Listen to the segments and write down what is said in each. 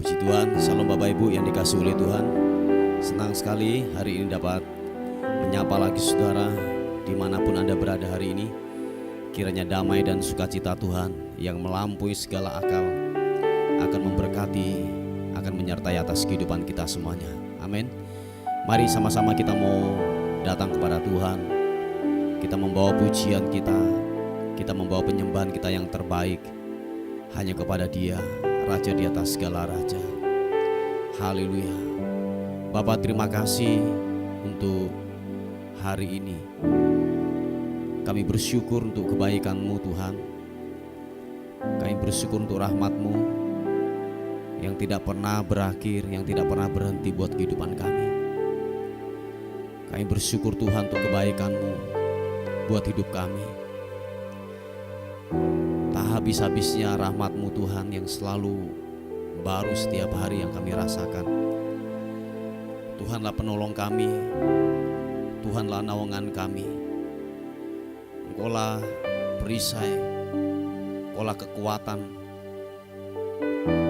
Puji Tuhan, salam Bapak Ibu yang dikasihi oleh Tuhan. Senang sekali hari ini dapat menyapa lagi saudara dimanapun Anda berada hari ini. Kiranya damai dan sukacita Tuhan yang melampaui segala akal akan memberkati, akan menyertai atas kehidupan kita semuanya. Amin. Mari sama-sama kita mau datang kepada Tuhan. Kita membawa pujian kita membawa penyembahan kita yang terbaik hanya kepada Dia, Raja di atas segala raja. Haleluya. Bapa, terima kasih untuk hari ini. Kami bersyukur untuk kebaikan-Mu Tuhan. Kami bersyukur untuk rahmat-Mu yang tidak pernah berakhir, yang tidak pernah berhenti buat kehidupan kami. Kami bersyukur Tuhan untuk kebaikan-Mu buat hidup kami. Tak habis-habisnya rahmat-Mu Tuhan yang selalu baru setiap hari yang kami rasakan. Tuhanlah penolong kami, Tuhanlah naungan kami. Engkaulah perisai, Engkaulah kekuatan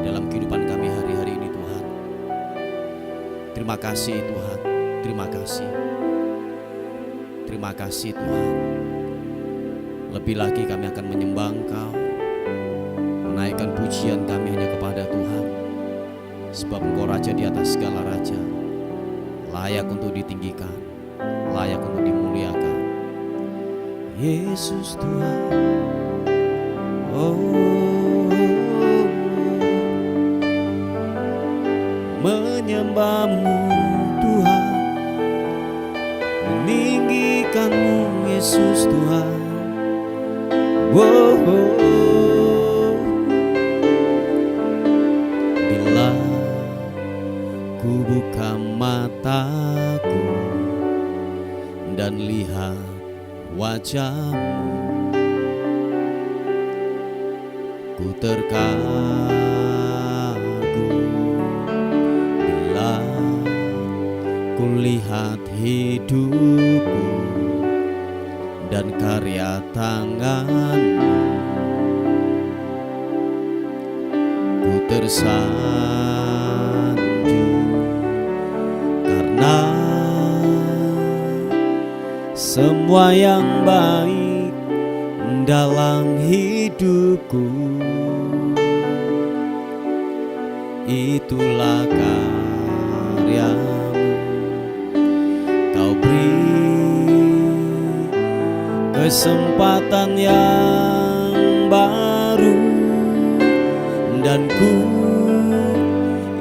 dalam kehidupan kami hari-hari ini Tuhan. Terima kasih Tuhan, terima kasih. Terima kasih Tuhan. Lebih lagi kami akan menyembah Engkau, menaikkan pujian kami hanya kepada Tuhan. Sebab Engkau Raja di atas segala raja, layak untuk ditinggikan, layak untuk dimuliakan. Yesus Tuhan, oh, menyembah-Mu Tuhan, meninggikan-Mu Yesus Tuhan. Bila ku buka mataku dan lihat wajah-Mu, ku terkagum. Bila ku lihat hidupku dan karya tangan-Mu, ku tersanjung karena semua yang baik dalam hidupku itulah karya-Mu. Kau beri kesempatan yang baru dan ku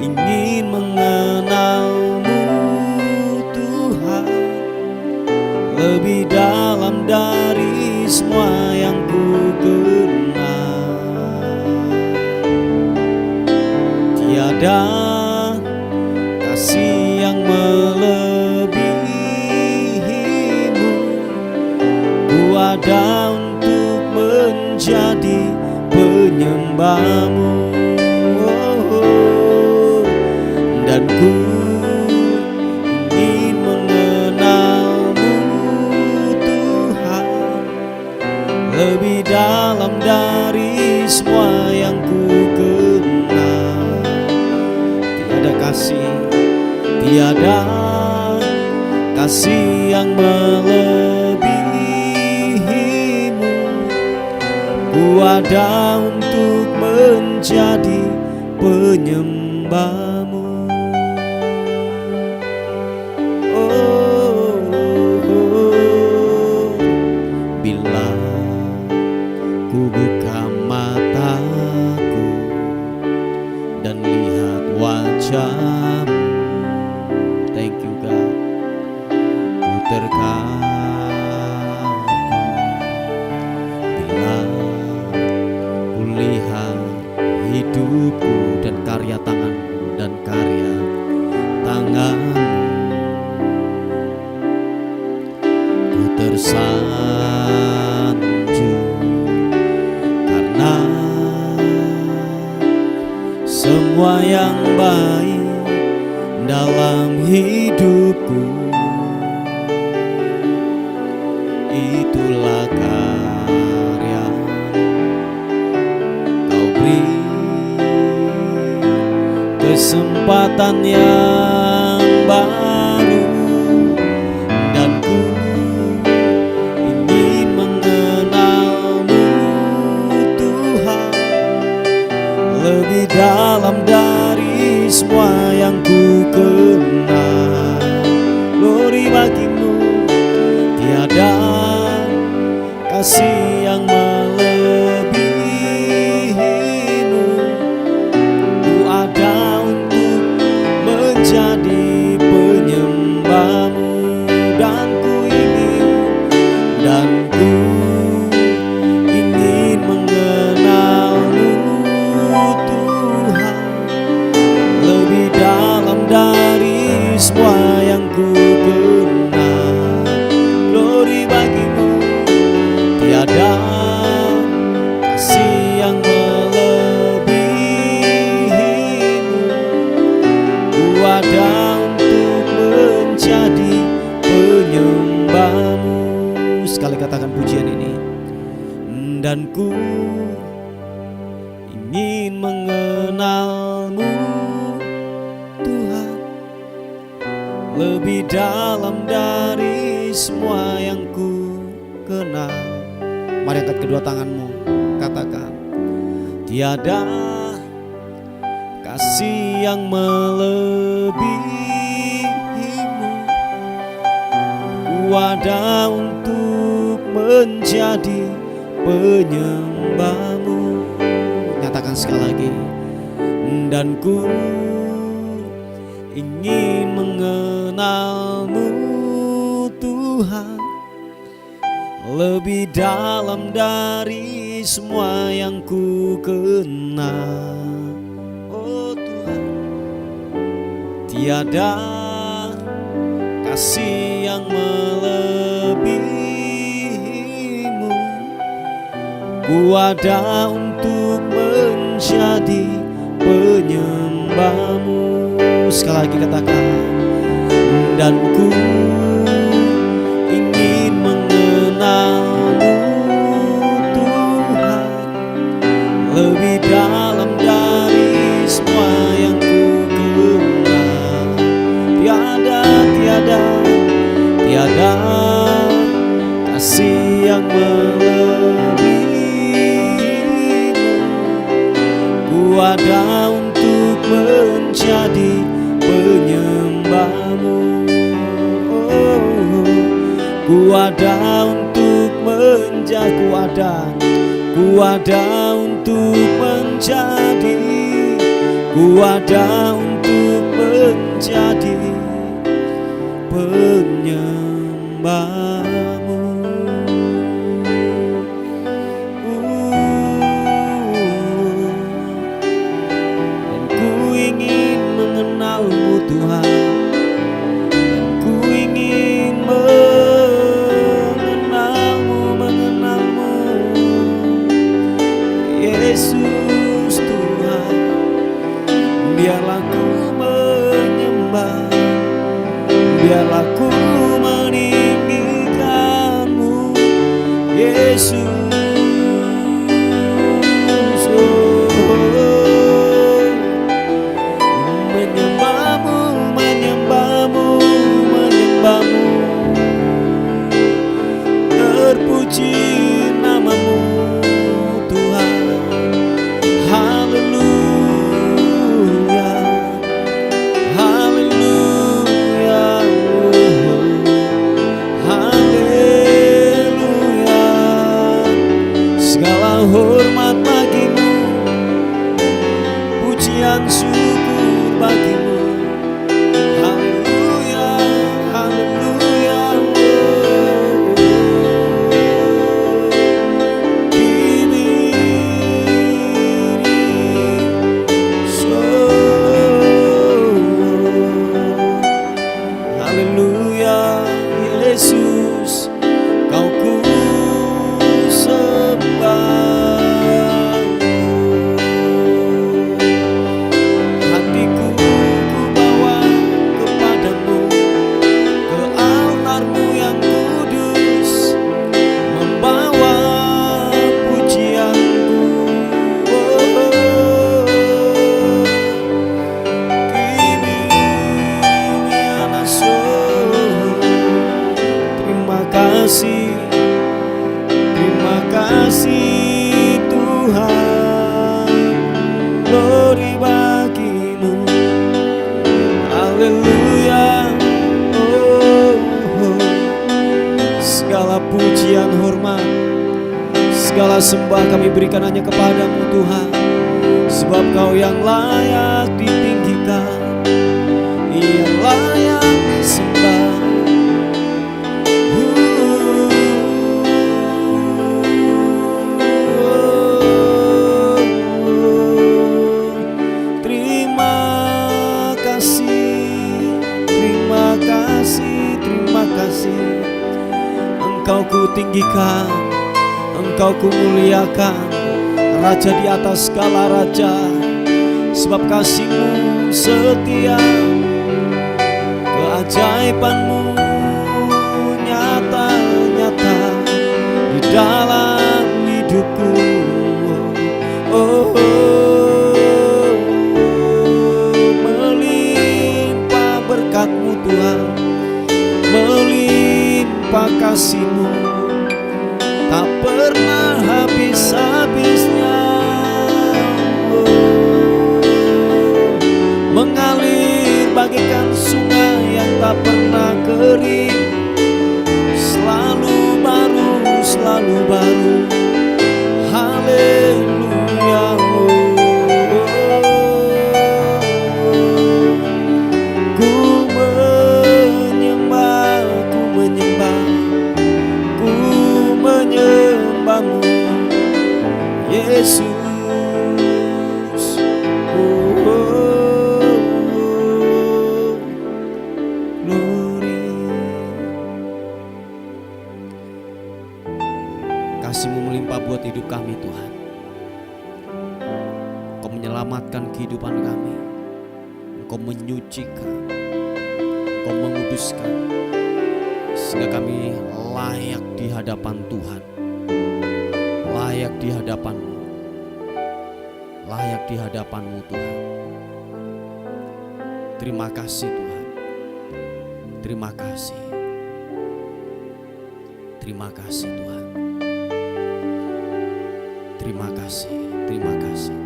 ingin mengenal-Mu Tuhan lebih dalam dari semua yang ku kenal. Tiada kasih yang melebihi-Mu. Ku ada untuk menjadi penyembah-Mu, dan ku ingin mengenal-Mu Tuhan lebih dalam dari semua yang ku kenal. Tiada kasih yang melebihi-Mu. Ku ada untuk menjadi penyembah-Mu. Bila ku buka mataku dan lihat wajah-Mu, thank you God, ku terkagum. Bila ku lihat hidupku dan karya tangan-Mu, ku tersanjung karena semua yang baik dalam hidupku itulah karya Kau beri kesempatan yang baru, dan ku ingin mengenalmu Tuhan lebih dalam dari semua yang ku kenal. Glory bagimu, tiada kasih yang melebihimu. Ku ada untuk menjadi penyembahmu, dan ku ingin mengenalmu Tuhan lebih dalam dari semua yang ku kenal. Glory bagimu, tiada kasih yang melebihimu. Ku ada untuk menjadi penyembahmu. Sekali katakan pujian ini. Dan ku ingin mengenalmu Tuhan lebih dalam dari semua yang ku kenal. Mari angkat kedua tanganmu, katakan, tiada kasih yang melebihimu. Ku ada untuk menjadi penyembahmu. Nyatakan sekali lagi. Dan ku ingin mengenalmu Tuhan lebih dalam dari semua yang ku kenal. Oh Tuhan, tiada kasih yang melebihimu. Ku ada untuk menjadi penyembahmu. Sekali lagi katakan, dan ku ingin mengenalmu Tuhan lebih dalam dari semua yang ku kenal. Tiada kasih yang melebihimu. Ku ada untuk menjadi penyembahmu. Ku ada untuk menjadi, ku ada untuk menjadi, ku ada untuk menjadi penyembahmu. Dan ku ingin mengenalmu Tuhan, ku ingin mengenalmu Yesus Tuhan. Biarlah ku menyembah, biarlah ku meninggikanmu Yesus. Terpuji namamu Tuhan. Haleluya, haleluya, haleluya. Segala hormat bagimu, pujian syukur bagimu. Haleluya, haleluya. Yesus, kau ku sembah. Hatiku pujian, hormat, segala sembah kami berikan hanya kepadamu Tuhan. Sebab Kau yang layak ditinggikan, yang layak disembah. Terima kasih, Engkau ku tinggikan, Engkau ku muliakan, Raja di atas segala raja. Sebab kasih-Mu setia, keajaiban-Mu nyata-nyata di dalam hidupku. Melimpah berkat-Mu Tuhan, melimpah kasih-Mu, tak pernah habis-habisnya. Mengalir bagaikan sungai yang tak pernah kering, selalu baru, selalu baru. Haleluya. Yesus, glory. Kasih-Mu melimpah buat hidup kami Tuhan. Engkau menyelamatkan kehidupan kami, Engkau menyucikan, Engkau menguduskan, sehingga kami layak di hadapan Tuhan, layak di hadapan-Mu, layak di hadapan-Mu Tuhan. Terima kasih Tuhan, terima kasih, terima kasih Tuhan, terima kasih, terima kasih.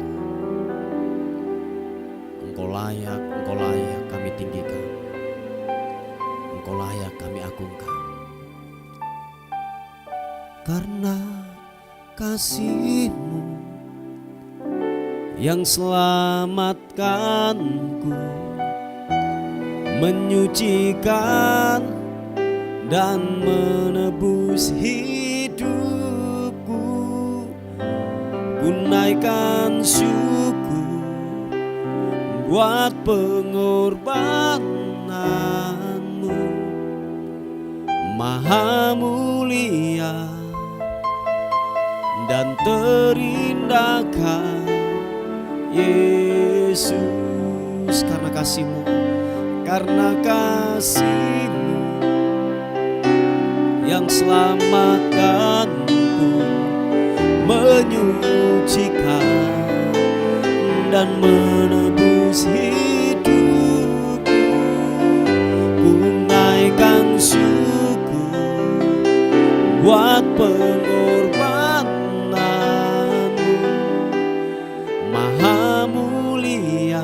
Engkau layak kami tinggikan, Engkau layak kami agungkan. Karena kasih-Mu yang selamatkanku, menyucikan dan menebus hidupku. Ku naikkan syukur buat pengorbanan-Mu, Maha mulia dan terindahkan Yesus. Karena kasih-Mu, karena kasih-Mu yang selamatkanku, menyucikan dan menebus hidupku. Ku naikkan syukur buat pengorbanan-Mu, Maha mulia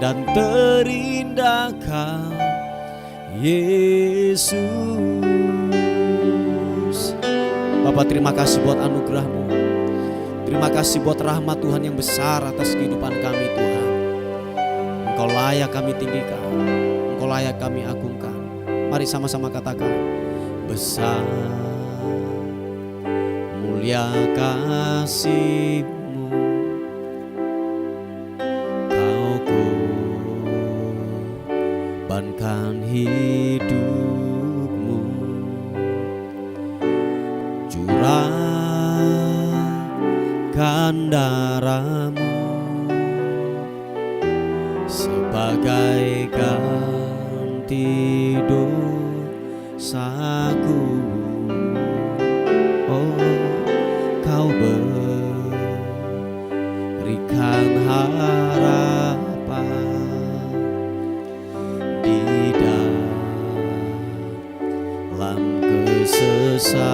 dan terindahkan Yesus. Bapak, terima kasih buat anugerah-Mu, terima kasih buat rahmat Tuhan yang besar atas kehidupan kami Tuhan. Engkau layak kami tinggikan, Engkau layak kami agungkan. Mari sama-sama katakan, besar mulia kasih-Mu, Kau korbankan hidupmu, curahkan darah-Mu sebagai ganti dosaku. Oh, Kau berikan harapan di dalam kesesakan.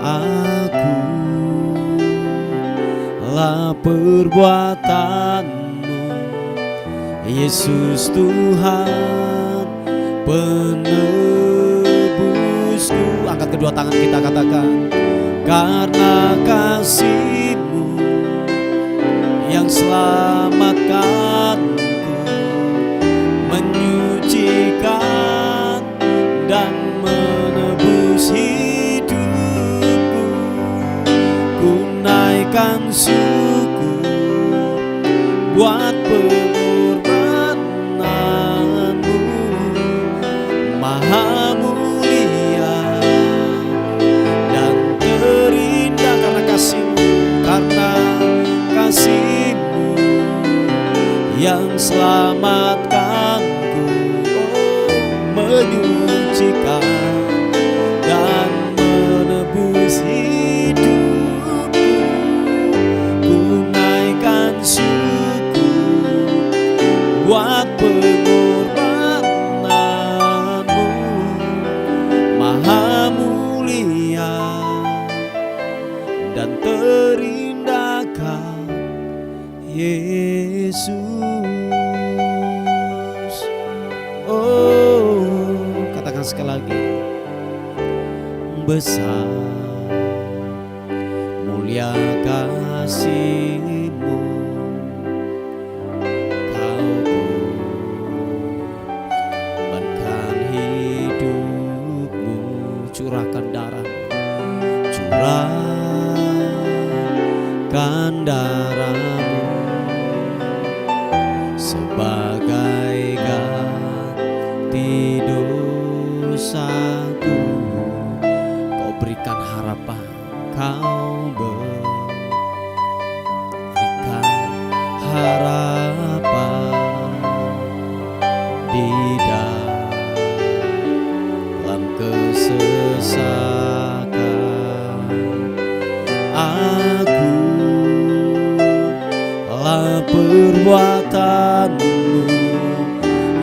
Aku lah perbuatan-Mu, Yesus Tuhan, penebusku. Angkat kedua tangan kita, katakan, karena kasih-Mu yang selamatkanku, menyucikan dan menebus hidupku. Ku naikkan syukur buat pengorbanan-Mu, Maha mulia dan terindah. Karena kasih-Mu, karena kasih-Mu yang selamatkanku, menyucikan dan menebus hidupku. Ku naikkan syukur buat pengorbanan-Mu, Maha mulia dan terindahkan Yesus. Oh, katakan sekali lagi, besar mulia kasih-Mu, Kau korbankan hidupmu, curahkan darah-Mu, curahkan darah-Mu sebagai ganti dosaku. Kau berikan harapan, Kau berikan harapan di dalam kesesakan. Aku lah perbuatan-Mu,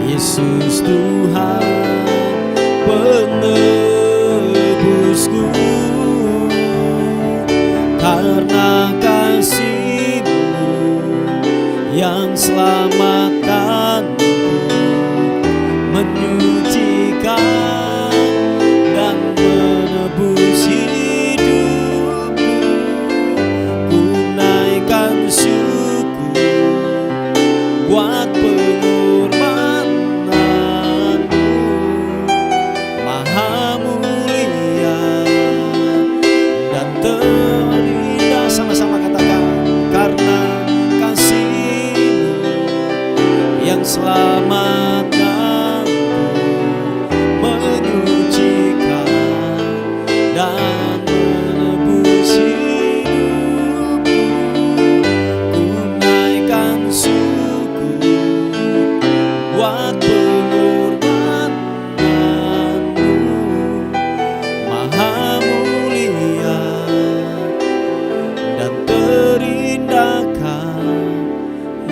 Yesus Tuhan penebusku. Karena kasih-Mu yang selamatkanku, menyucikan dan menebus hidupku. Ku naikkan syukur buat pengorbanan-Mu, Maha mulia dan terindah. Sama-sama katakan, karena kasih-Mu yang selamatkanku, menyucikan dan menebus hidupku. Ku naikkan syukur buat pengorbanan-Mu, Maha mulia dan terindahkan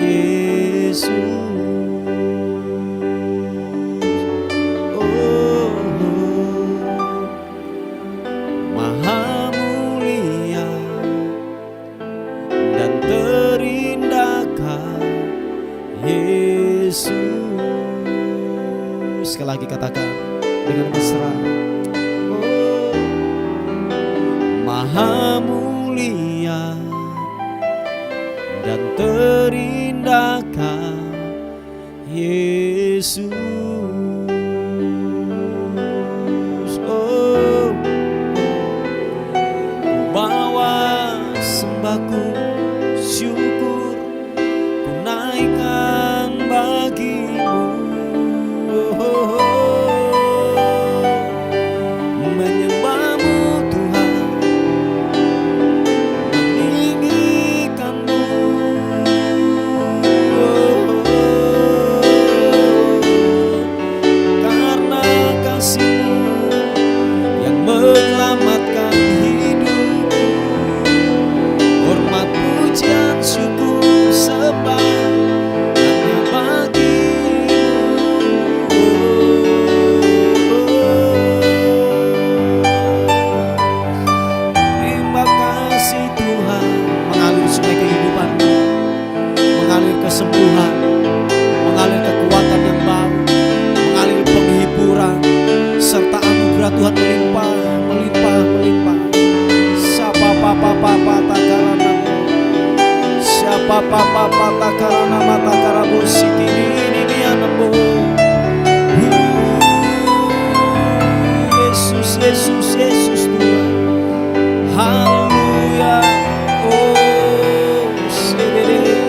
Yesus. Oh, Maha mulia dan terindahkan Yesus. Sekali lagi katakan dengan mesra, oh, Maha mulia dan terindahkan Yesus. Oh, bawa sembahku syukur, ku naikkan bagi-Mu. Oh, menyembah-Mu Tuhan, meninggikan-Mu. Karena kasih-Mu yang menyelamatkan hidupku, hormat pujian syukur sembah hanya bagi-Mu. Terima kasih Tuhan, mengalir sungai kehidupan-Mu, mengalir kesembuhan, mengalir kekuatan yang baru, mengalir penghiburan papa pata karana mata karabu sikini ini anamo. Yesus, Yesus, Yesus Tuhan. Haleluya. Oh, sedere.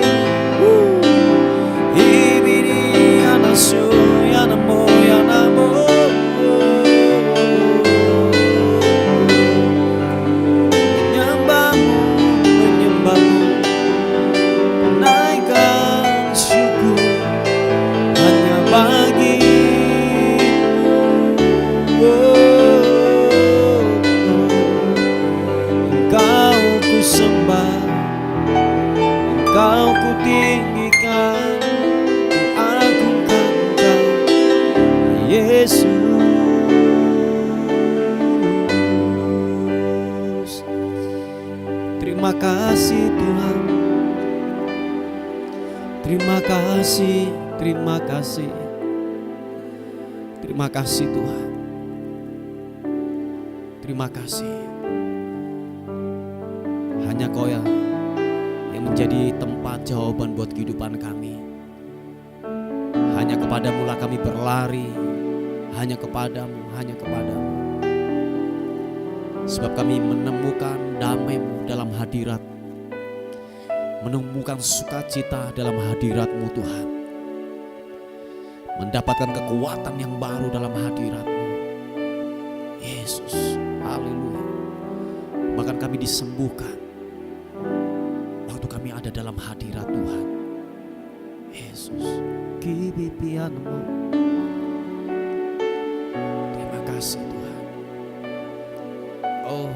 Ibini anasu yanamo yanamo. Menyembahmu, menyembahmu. Naikkan syukur hanya bagimu. Engkau ku sembah, Engkau ku tinggikan, ku agungkan Engkau, Yesus. Terima kasih Tuhan. Terima kasih, terima kasih. Terima kasih Tuhan. Terima kasih. Hanya Kau yang menjadi tempat jawaban buat kehidupan kami. Hanya kepadamu lah kami berlari. Hanya kepadamu, hanya kepadamu. Sebab kami menemukan damai-Mu dalam hadirat. Menemukan sukacita dalam hadirat-Mu Tuhan. Mendapatkan kekuatan yang baru dalam hadirat-Mu. Yesus, haleluya. Bahkan kami disembuhkan waktu kami ada dalam hadirat Tuhan. Yesus, kibipianmu. Terima kasih Tuhan. Oh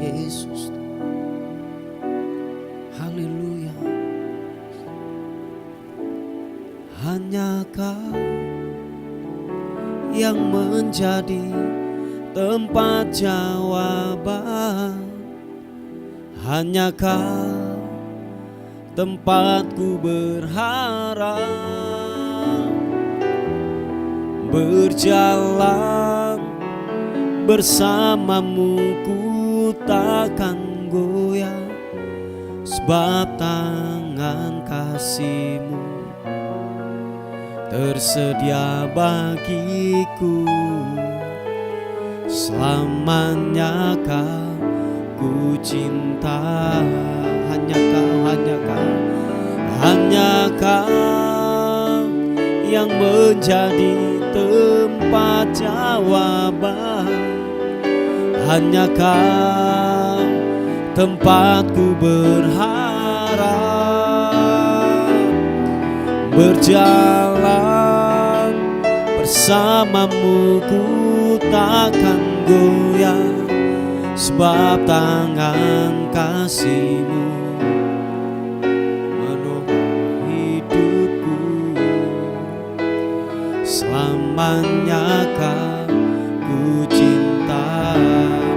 Yesus, haleluya. Hanya Kau yang menjadi tempat jawaban. Hanya Kau tempatku berharap. Berjalan bersamamu ku takkan goyah. Sebab tangan kasih-Mu tersedia bagiku. Selamanya Kau ku cinta. Hanya Kau, hanya Kau, hanya Kau yang menjadi tempat jawaban. Hanya Kau tempatku berharap. Berjalan bersamamu ku takkan goyah. Sebab tangan kasih-Mu menopang hidupku. Selamanya Kau ku cinta.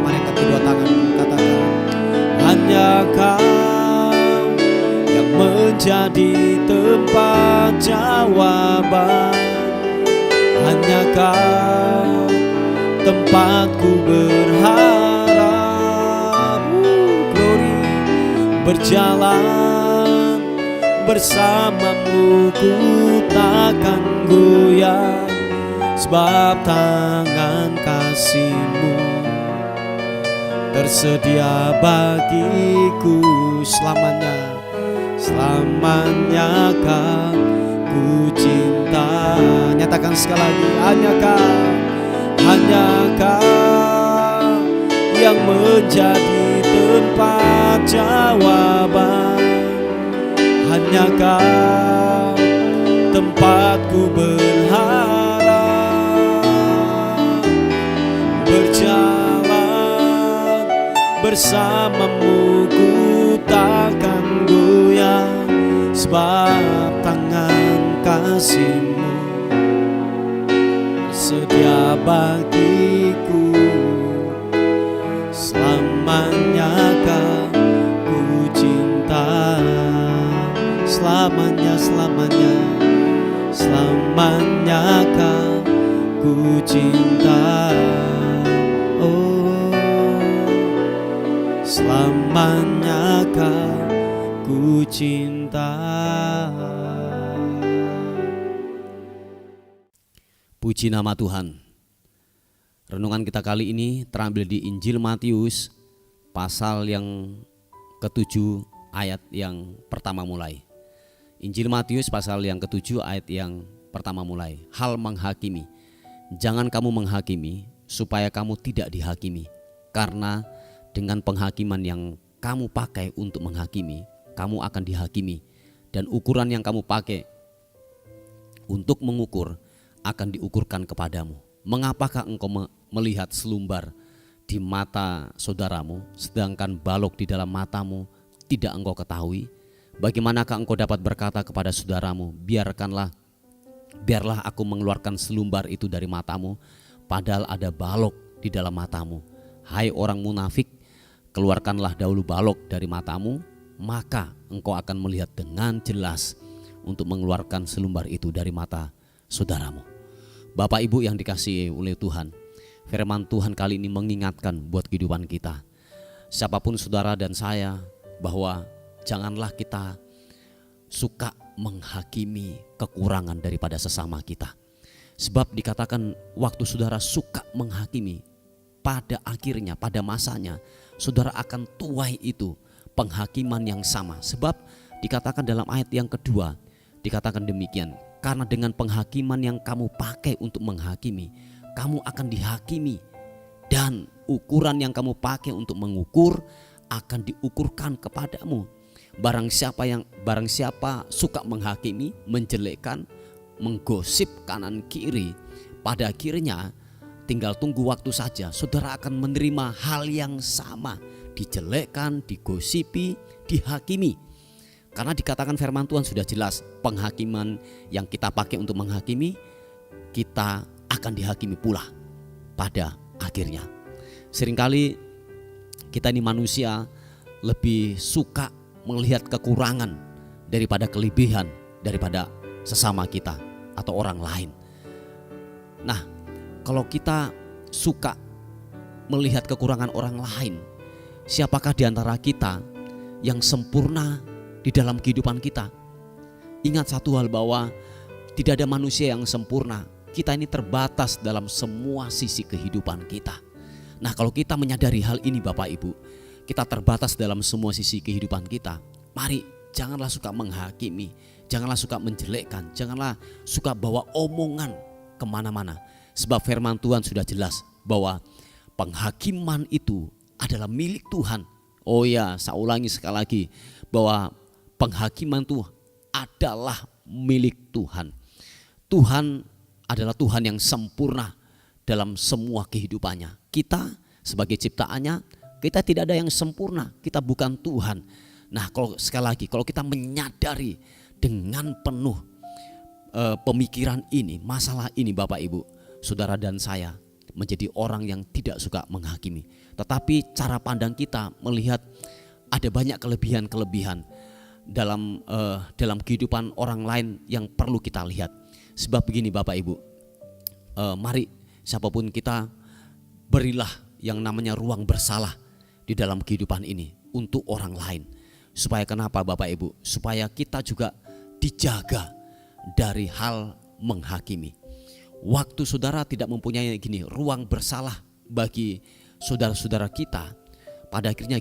Mari angkat kedua tangan, katakan. Hanya Kau yang menjadi tempat jawaban. Hanya Kau tempatku berharap. Glory. Berjalan bersamamu ku takkan goyah. Sebab tangan kasih-Mu tersedia bagiku. Selamanya, selamanya Kau ku cinta. Nyatakan sekali lagi. Hanya Kau, hanya Kau yang menjadi tempat jawaban. Hanya Kau tempatku berharap. Berjalan bersamamu ku takkan goyah. Sebab tangan kasih-Mu sedia bagiku. Selamanya Kau ku cinta. Selamanya, selamanya, selamanya Kau ku cinta. Oh, selamanya Kau ku cinta. Puji nama Tuhan. Renungan kita kali ini terambil di Injil Matius pasal yang ke-7 ayat yang pertama mulai. Injil Matius pasal yang ke-7 ayat yang pertama mulai. Hal menghakimi. Jangan kamu menghakimi supaya kamu tidak dihakimi. Karena dengan penghakiman yang kamu pakai untuk menghakimi, kamu akan dihakimi. Dan ukuran yang kamu pakai untuk mengukur akan diukurkan kepadamu. Mengapakah engkau melihat selumbar di mata saudaramu, sedangkan balok di dalam matamu tidak engkau ketahui? Bagaimanakah engkau dapat berkata kepada saudaramu, biarlah aku mengeluarkan selumbar itu dari matamu, padahal ada balok di dalam matamu? Hai orang munafik, keluarkanlah dahulu balok dari matamu, maka engkau akan melihat dengan jelas untuk mengeluarkan selumbar itu dari mata saudaramu. Bapak Ibu yang dikasihi oleh Tuhan, firman Tuhan kali ini mengingatkan buat kehidupan kita, siapapun saudara dan saya, bahwa janganlah kita suka menghakimi kekurangan daripada sesama kita. Sebab dikatakan waktu saudara suka menghakimi, pada akhirnya, pada masanya saudara akan tuai itu penghakiman yang sama. Sebab dikatakan dalam ayat yang kedua, dikatakan demikian, karena dengan penghakiman yang kamu pakai untuk menghakimi, kamu akan dihakimi, dan ukuran yang kamu pakai untuk mengukur akan diukurkan kepadamu. Barang siapa suka menghakimi, menjelekkan, menggosip kanan kiri, pada akhirnya tinggal tunggu waktu saja saudara akan menerima hal yang sama, dijelekkan, digosipi, dihakimi. Karena dikatakan firman Tuhan sudah jelas, penghakiman yang kita pakai untuk menghakimi, kita akan dihakimi pula pada akhirnya. Seringkali kita ini manusia lebih suka melihat kekurangan daripada kelebihan daripada sesama kita atau orang lain. Nah, kalau kita suka melihat kekurangan orang lain, siapakah di antara kita yang sempurna di dalam kehidupan kita? Ingat satu hal, bahwa tidak ada manusia yang sempurna. Kita ini terbatas dalam semua sisi kehidupan kita. Nah, kalau kita menyadari hal ini Bapak Ibu, kita terbatas dalam semua sisi kehidupan kita, mari janganlah suka menghakimi, janganlah suka menjelekkan, janganlah suka bawa omongan kemana-mana. Sebab firman Tuhan sudah jelas bahwa penghakiman itu adalah milik Tuhan. Oh ya, saya ulangi sekali lagi, bahwa penghakiman itu adalah milik Tuhan. Tuhan adalah Tuhan yang sempurna dalam semua kehidupannya. Kita sebagai ciptaannya, kita tidak ada yang sempurna, kita bukan Tuhan. Nah, kalau sekali lagi, kalau kita menyadari dengan penuh pemikiran ini, masalah ini Bapak Ibu, saudara dan saya menjadi orang yang tidak suka menghakimi. Tetapi cara pandang kita melihat ada banyak kelebihan-kelebihan dalam kehidupan orang lain yang perlu kita lihat. Sebab begini Bapak Ibu, mari siapapun kita, berilah yang namanya ruang bersalah di dalam kehidupan ini untuk orang lain. Supaya kenapa Bapak Ibu? Supaya kita juga dijaga dari hal menghakimi. Waktu saudara tidak mempunyai ruang bersalah bagi saudara-saudara kita, pada akhirnya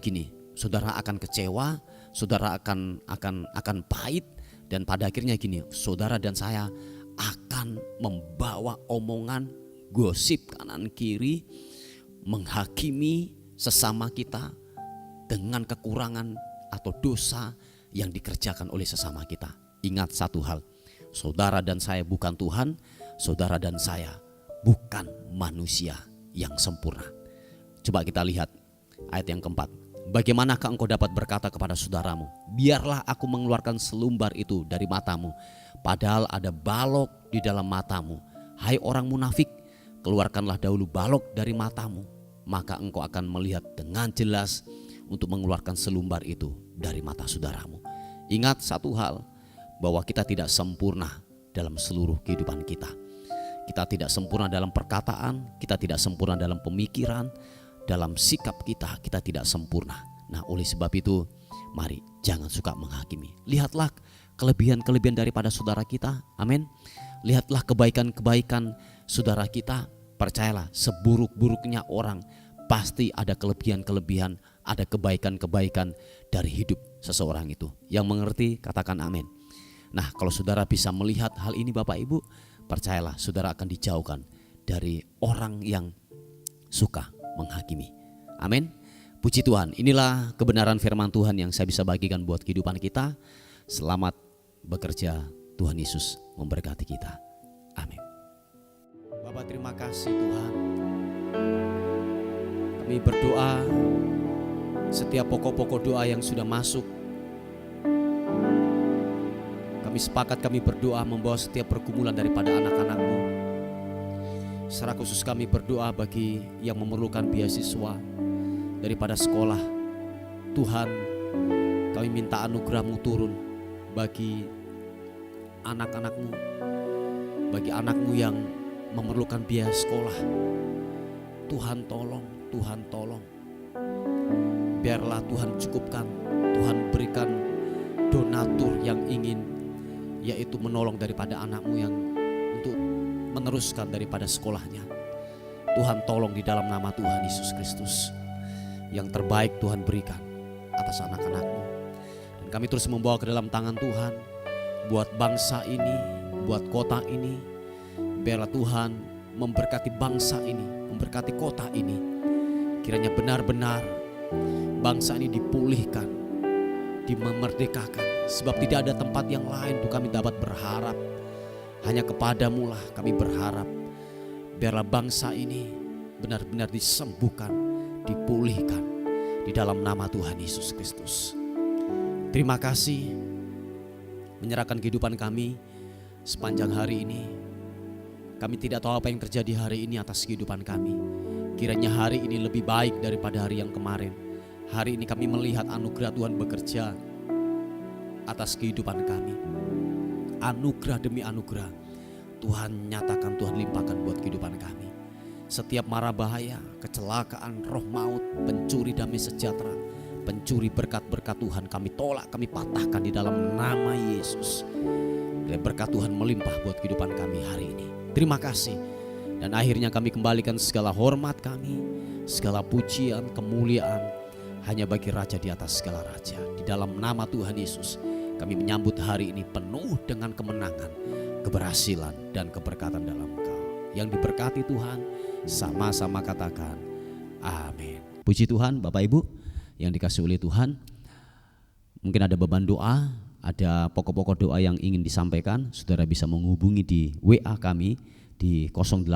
saudara akan kecewa, saudara akan pahit, dan pada akhirnya saudara dan saya akan membawa omongan, gosip kanan kiri, menghakimi sesama kita dengan kekurangan atau dosa yang dikerjakan oleh sesama kita. Ingat satu hal, saudara dan saya bukan Tuhan, saudara dan saya bukan manusia yang sempurna. Coba kita lihat ayat yang keempat. Bagaimanakah engkau dapat berkata kepada saudaramu, biarlah aku mengeluarkan selumbar itu dari matamu, padahal ada balok di dalam matamu? Hai orang munafik, keluarkanlah dahulu balok dari matamu, maka engkau akan melihat dengan jelas untuk mengeluarkan selumbar itu dari mata saudaramu. Ingat satu hal, bahwa kita tidak sempurna dalam seluruh kehidupan kita. Kita tidak sempurna dalam perkataan, kita tidak sempurna dalam pemikiran, dalam sikap kita tidak sempurna. Nah, oleh sebab itu Mari jangan suka menghakimi. Lihatlah kelebihan-kelebihan daripada saudara kita. Amin. Lihatlah kebaikan-kebaikan saudara kita. Percayalah, seburuk-buruknya orang pasti ada kelebihan-kelebihan, ada kebaikan-kebaikan dari hidup seseorang itu. Yang mengerti katakan amin. Nah, kalau saudara bisa melihat hal ini Bapak Ibu, percayalah saudara akan dijauhkan dari orang yang suka menghakimi. Amin. Puji Tuhan, inilah kebenaran firman Tuhan yang saya bisa bagikan buat kehidupan kita. Selamat bekerja, Tuhan Yesus memberkati kita. Amin. Bapak, terima kasih Tuhan. Kami berdoa setiap pokok-pokok doa yang sudah masuk. Kami sepakat, kami berdoa membawa setiap pergumulan daripada anak-anak-Mu. Secara khusus kami berdoa bagi yang memerlukan beasiswa daripada sekolah. Tuhan, kami minta anugerah-Mu turun bagi anak-anak-Mu, bagi anak-Mu yang memerlukan biaya sekolah. Tuhan tolong, Tuhan tolong. Biarlah Tuhan cukupkan, Tuhan berikan donatur yang ingin, yaitu menolong daripada anak-Mu yang untuk meneruskan daripada sekolahnya. Tuhan tolong di dalam nama Tuhan Yesus Kristus. Yang terbaik Tuhan berikan atas anak-anak-Mu. Dan kami terus membawa ke dalam tangan Tuhan, buat bangsa ini, buat kota ini. Biarlah Tuhan memberkati bangsa ini, memberkati kota ini. Kiranya benar-benar bangsa ini dipulihkan, dimerdekakan. Sebab tidak ada tempat yang lain untuk kami dapat berharap. Hanya kepadamu lah kami berharap. Biarlah bangsa ini benar-benar disembuhkan, dipulihkan di dalam nama Tuhan Yesus Kristus. Terima kasih menyerahkan kehidupan kami sepanjang hari ini. Kami tidak tahu apa yang terjadi hari ini atas kehidupan kami. Kiranya hari ini lebih baik daripada hari yang kemarin. Hari ini kami melihat anugerah Tuhan bekerja atas kehidupan kami. Anugerah demi anugerah Tuhan nyatakan, Tuhan limpahkan buat kehidupan kami. Setiap mara bahaya, kecelakaan, roh maut, pencuri damai sejahtera, pencuri berkat-berkat Tuhan kami tolak, kami patahkan di dalam nama Yesus. Biar berkat Tuhan melimpah buat kehidupan kami hari ini. Terima kasih. Dan akhirnya kami kembalikan segala hormat kami, segala pujian, kemuliaan hanya bagi Raja di atas segala raja. Di dalam nama Tuhan Yesus kami menyambut hari ini penuh dengan kemenangan, keberhasilan dan keberkatan dalam Engkau. Yang diberkati Tuhan, sama-sama katakan amin. Puji Tuhan Bapak Ibu yang dikasihi oleh Tuhan. Mungkin ada beban doa, ada pokok-pokok doa yang ingin disampaikan, saudara bisa menghubungi di WA kami di 081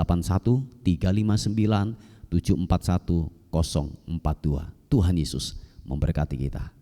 359 741 042. Tuhan Yesus memberkati kita.